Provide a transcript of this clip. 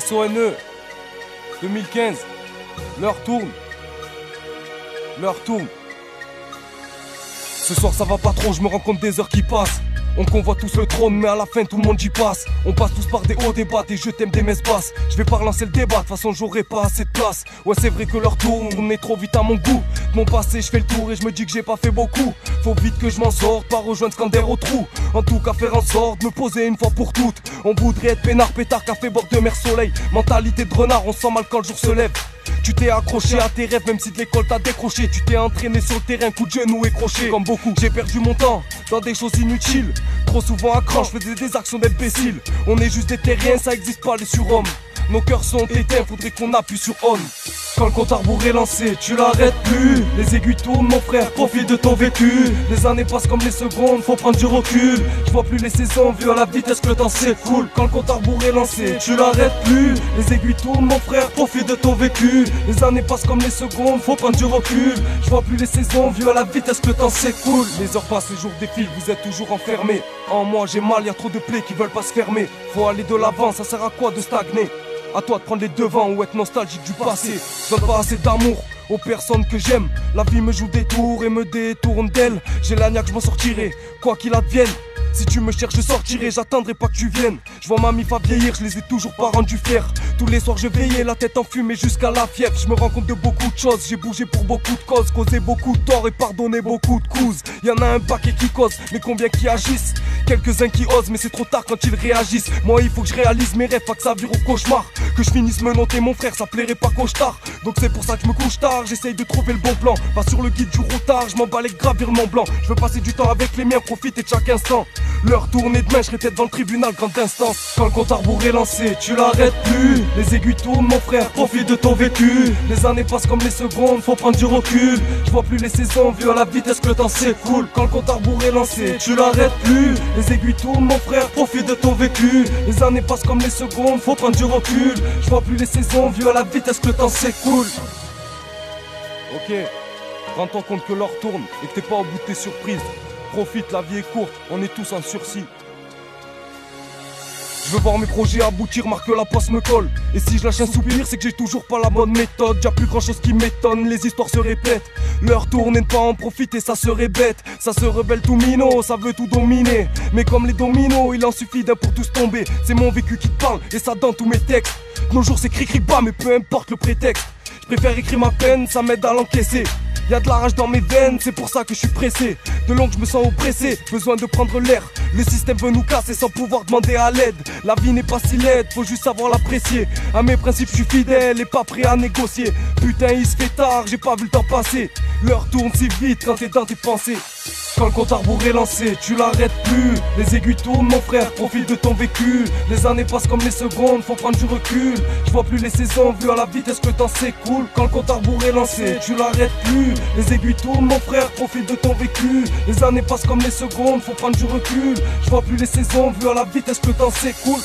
SONE 2015. L'heure tourne. L'heure tourne. Ce soir ça va pas trop, je me rends compte des heures qui passent. On convoite tous le trône, mais à la fin tout le monde y passe. On passe tous par des hauts débats, des je t'aime, des messes basses. Je vais pas relancer le débat, de toute façon j'aurai pas assez de place. Ouais c'est vrai que l'heure tourne, on est trop vite à mon goût. De mon passé je fais le tour et je me dis que j'ai pas fait beaucoup. Faut vite que je m'en sorte, pas rejoindre Scander au trou. En tout cas faire en sorte de me poser une fois pour toutes. On voudrait être peinard, pétard, café, bord de mer, soleil. Mentalité de renard, on sent mal quand le jour se lève. Tu t'es accroché à tes rêves même si de l'école t'as décroché. Tu t'es entraîné sur le terrain, coup de genou et crochet. Comme beaucoup, j'ai perdu mon temps dans des choses inutiles. Trop souvent à cran, je faisais des actions d'imbéciles. On est juste des terriens, ça existe pas les surhommes. Nos cœurs sont éteints, faudrait qu'on appuie sur on. Quand le compte à rebours est lancé, tu l'arrêtes plus. Les aiguilles tournent mon frère, profite de ton vécu. Les années passent comme les secondes, faut prendre du recul. Je vois plus les saisons, vu à la vitesse que le temps s'écoule. Quand le compte à rebours est lancé, tu l'arrêtes plus. Les aiguilles tournent mon frère, profite de ton vécu. Les années passent comme les secondes, faut prendre du recul. Je vois plus les saisons, vu à la vitesse que le temps s'écoule. Les heures passent, les jours défilent, vous êtes toujours enfermés. En moi j'ai mal, y a trop de plaies qui veulent pas se fermer. Faut aller de l'avant, ça sert à quoi de stagner? À toi de prendre les devants ou être nostalgique du passé. Je donne pas assez d'amour aux personnes que j'aime. La vie me joue des tours et me détourne d'elle. J'ai la niaque, je m'en sortirai, quoi qu'il advienne. Si tu me cherches, je sortirai, j'attendrai pas que tu viennes. Je vois ma mif à vieillir, je les ai toujours pas rendus fiers. Tous les soirs je veillais, la tête enfumée jusqu'à la fièvre. Je me rends compte de beaucoup de choses, j'ai bougé pour beaucoup de causes. Causé beaucoup de tort et pardonné beaucoup de couses. Y'en a un paquet qui cause, mais combien qui agissent? Quelques-uns qui osent, mais c'est trop tard quand ils réagissent. Moi il faut que je réalise mes rêves, pas que ça vire au cauchemar. Que je finisse me noter mon frère, ça plairait pas cauchemar. Donc c'est pour ça que je me couche tard, j'essaye de trouver le bon plan. Pas sur le guide du routard, je m'emballe avec gravir le Mont Blanc. Je veux passer du temps avec les miens, profiter de chaque instant. L'heure tourne et demain je serai tête dans le tribunal, grande instance. Quand le compte à rebours est lancé, tu l'arrêtes plus. Les aiguilles tournent mon frère, profite de ton vécu. Les années passent comme les secondes, faut prendre du recul. Je vois plus les saisons, vu à la vitesse que le temps s'écoule. Quand le compte à rebours est lancé, tu l'arrêtes plus. Les aiguilles tournent mon frère, profite de ton vécu. Les années passent comme les secondes, faut prendre du recul. Je vois plus les saisons, vu à la vitesse que le temps s'écoule. Ok, rends-toi compte que l'heure tourne et que t'es pas au bout de tes surprises. Profite, la vie est courte, on est tous en sursis. Je veux voir mes projets aboutir, marque que la passe me colle. Et si je lâche un soupir, c'est que j'ai toujours pas la bonne méthode. Y'a plus grand chose qui m'étonne, les histoires se répètent. L'heure tourne et ne pas en profiter, ça serait bête. Ça se rebelle tout minot, ça veut tout dominer. Mais comme les dominos, il en suffit d'un pour tous tomber. C'est mon vécu qui te parle, et ça dans tous mes textes. De nos jours c'est cri-cri bas, mais peu importe le prétexte. Je préfère écrire ma peine, ça m'aide à l'encaisser. Y'a de la rage dans mes veines, c'est pour ça que je suis pressé. De longue je me sens oppressé, besoin de prendre l'air. Le système veut nous casser sans pouvoir demander à l'aide. La vie n'est pas si laide, faut juste savoir l'apprécier. À mes principes je suis fidèle et pas prêt à négocier. Putain il se fait tard, j'ai pas vu le temps passer. L'heure tourne si vite quand t'es dans tes pensées. Quand le compte à rebours est lancé, tu l'arrêtes plus. Les aiguilles tournent mon frère, profite de ton vécu. Les années passent comme les secondes, faut prendre du recul. Je vois plus les saisons, vu à la vitesse que le temps s'écoule. Quand le compte à rebours est lancé, tu l'arrêtes plus. Les aiguilles tournent mon frère, profite de ton vécu. Les années passent comme les secondes, faut prendre du recul. Je vois plus les saisons, vu à la vitesse que le temps s'écoule.